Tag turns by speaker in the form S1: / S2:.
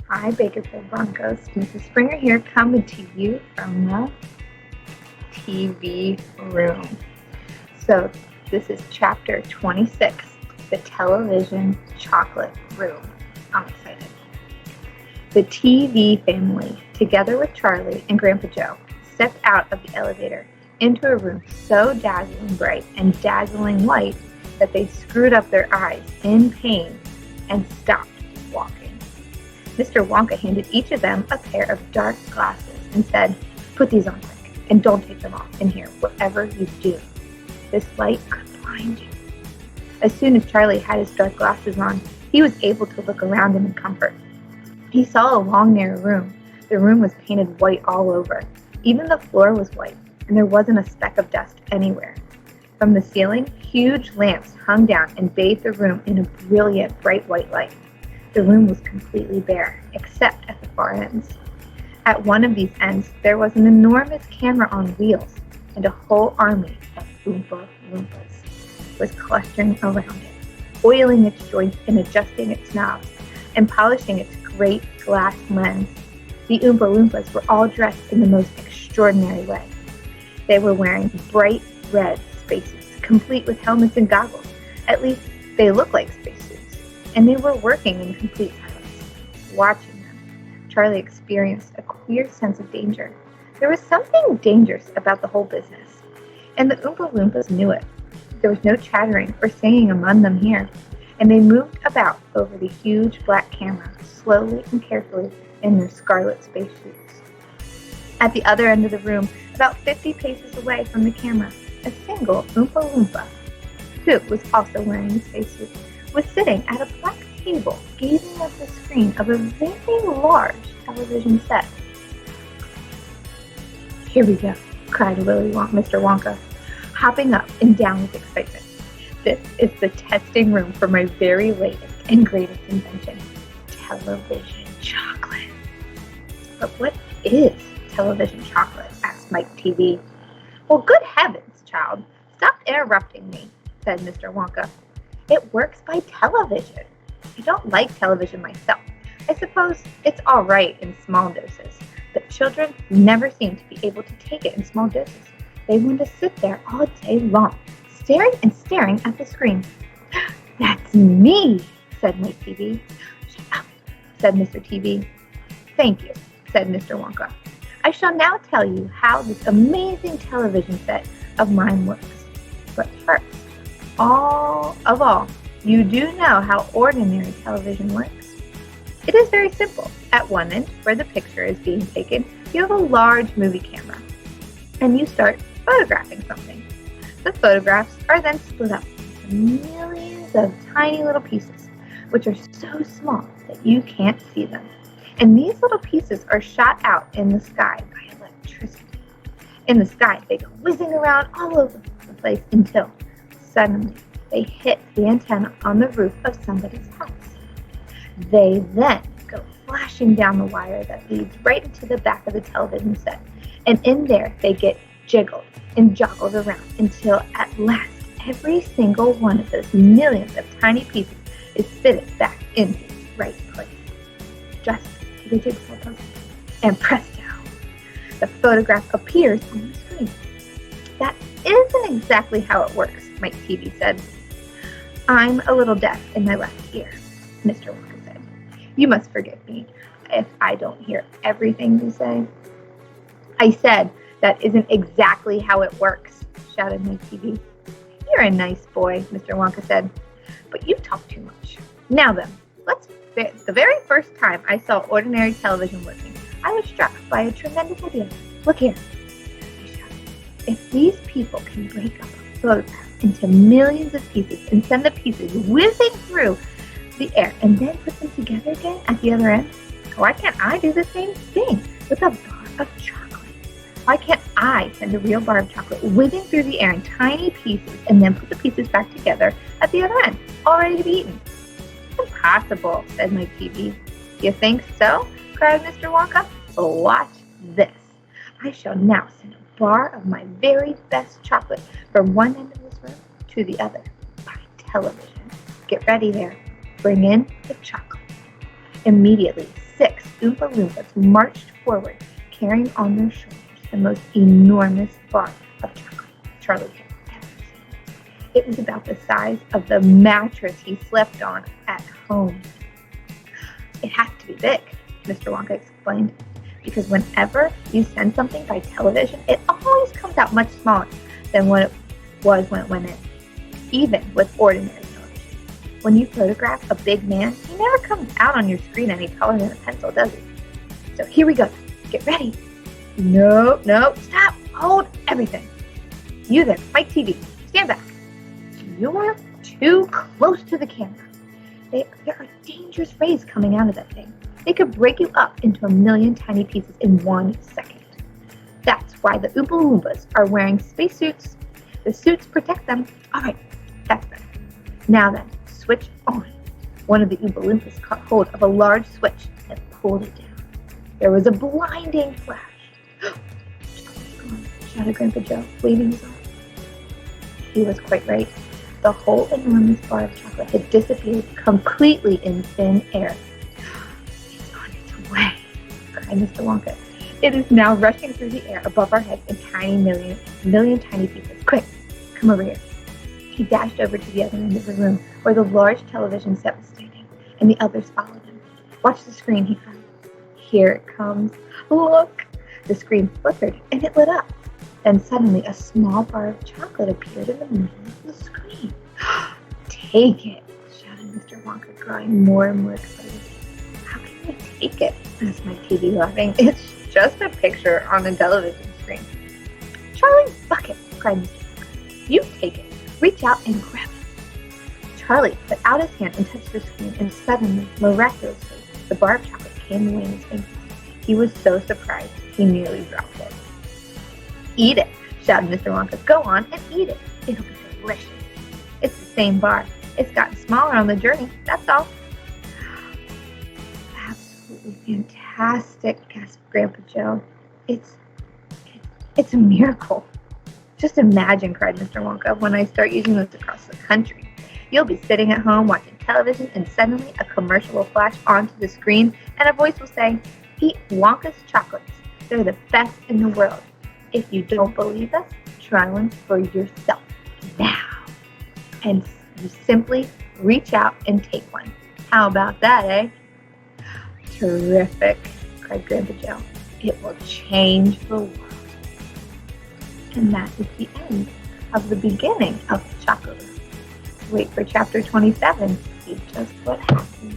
S1: Hi, Bakersfield Broncos. Mrs. Springer here, coming to you from the TV room. So, this is chapter 26, the television chocolate room. I'm excited. The TV family, together with Charlie and Grandpa Joe, stepped out of the elevator into a room so dazzling bright and dazzling white that they screwed up their eyes in pain and stopped walking. Mr. Wonka handed each of them a pair of dark glasses and said, "Put these on quick, and don't take them off in here, whatever you do. This light could blind you." As soon as Charlie had his dark glasses on, he was able to look around him in comfort. He saw a long, narrow room. The room was painted white all over. Even the floor was white, and there wasn't a speck of dust anywhere. From the ceiling, huge lamps hung down and bathed the room in a brilliant, bright white light. The room was completely bare, except at the far ends. At one of these ends, there was an enormous camera on wheels, and a whole army of Oompa Loompas was clustering around it, oiling its joints and adjusting its knobs, and polishing its great glass lens. The Oompa Loompas were all dressed in the most extraordinary way. They were wearing bright red spacesuits, complete with helmets and goggles. At least, they looked like spacesuits. And they were working in complete silence. Watching them, Charlie experienced a queer sense of danger. There was something dangerous about the whole business, and the Oompa Loompas knew it. There was no chattering or singing among them here, and they moved about over the huge black camera, slowly and carefully in their scarlet spacesuits. At the other end of the room, about 50 paces away from the camera, a single Oompa Loompa, who was also wearing a spacesuit, was sitting at a black table gazing at the screen of a very large television set. "Here we go," cried Mr. Wonka, hopping up and down with excitement. "This is the testing room for my very latest and greatest invention, television chocolate." "But what is television chocolate?" asked Mike TV. "Well, good heavens, child, stop interrupting me," said Mr. Wonka. "It works by television. I don't like television myself. I suppose it's all right in small doses, but children never seem to be able to take it in small doses. They want to sit there all day long, staring and staring at the screen." "That's me," said Mike TV. "Shut up," said Mr. TV. "Thank you," said Mr. Wonka. "I shall now tell you how this amazing television set of mine works. But first, all, you do know how ordinary television works. It is very simple. At one end, where the picture is being taken, you have a large movie camera, and you start photographing something. The photographs are then split up into millions of tiny little pieces, which are so small that you can't see them. And these little pieces are shot out in the sky by electricity. In the sky, they go whizzing around all over the place until suddenly they hit the antenna on the roof of somebody's house. They then go flashing down the wire that leads right into the back of the television set. And in there, they get jiggled and joggled around until at last every single one of those millions of tiny pieces is fitted back into its right place. Just to the jigsaw puzzle. And presto, the photograph appears on the screen. "That isn't exactly how it works," Mike TV said. "I'm a little deaf in my left ear," Mr. Wonka said. "You must forgive me if I don't hear everything you say." "I said that isn't exactly how it works," shouted Mike TV. "You're a nice boy," Mr. Wonka said, "but you talk too much. Now then, the very first time I saw ordinary television working, I was struck by a tremendous idea. Look here," he shouted. "If these people can break up a photograph into millions of pieces and send the pieces whizzing through the air and then put them together again at the other end, why can't I do the same thing with a bar of chocolate? Why can't I send a real bar of chocolate whizzing through the air in tiny pieces and then put the pieces back together at the other end, all ready to be eaten?" "Impossible," said Mike TV. "You think so?" cried Mr. Wonka. "Well, watch this. I shall now send a bar of my very best chocolate from one end of this room to the other by television. Get ready there. Bring in the chocolate." Immediately, 6 Oompa Loompas marched forward, carrying on their shoulders the most enormous bar of chocolate Charlie had ever seen. It was about the size of the mattress he slept on at home. "It has to be big," Mr. Wonka explained, "because whenever you send something by television, it always comes out much smaller than what it was when it went in, even with ordinary television. When you photograph a big man, he never comes out on your screen any taller than a pencil, does he? So here we go. Get ready." No, stop. Hold everything. You there, Mike TV, stand back. You're too close to the camera. There are dangerous rays coming out of that thing. They could break you up into a million tiny pieces in 1 second. That's why the Oompa Loompas are wearing spacesuits. The suits protect them. All right, that's better. Now then, switch on. One of the Oompa Loompas caught hold of a large switch and pulled it down. There was a blinding flash. "Chocolate's gone," shouted Grandpa Joe, waving his arm. He was quite right. The whole enormous bar of chocolate had disappeared completely in thin air. "It's on its way," cried Mr. Wonka. "It is now rushing through the air above our heads in tiny million tiny pieces. Quick, come over here." He dashed over to the other end of the room where the large television set was standing, and the others followed him. "Watch the screen," he cried. "Here it comes. Look!" The screen flickered and it lit up. Then suddenly a small bar of chocolate appeared in the middle of the screen. "Take it," shouted Mr. Wonka, growing more and more excited. "How can I take it?" asked Mike TV, laughing. "It's just a picture on a television screen." "Charlie's bucket," cried Mr. Wonka. "You take it. Reach out and grab it." Charlie put out his hand and touched the screen, and suddenly, miraculously, the bar of chocolate came away in his fingers. He was so surprised, he nearly dropped it. "Eat it," shouted Mr. Wonka. "Go on and eat it. It'll be delicious. It's the same bar. It's gotten smaller on the journey, that's all." "Absolutely fantastic," gasped Grandpa Joe. It's a miracle." "Just imagine," cried Mr. Wonka, "when I start using this across the country. You'll be sitting at home watching television, and suddenly a commercial will flash onto the screen, and a voice will say, 'Eat Wonka's chocolates. They're the best in the world. If you don't believe us, try one for yourself now.' And you simply reach out and take one. How about that, eh?" "Terrific," cried Grandpa Joe. "It will change the world." And that is the end of the beginning of the Chocolate Room. Wait for chapter 27 to see just what happens.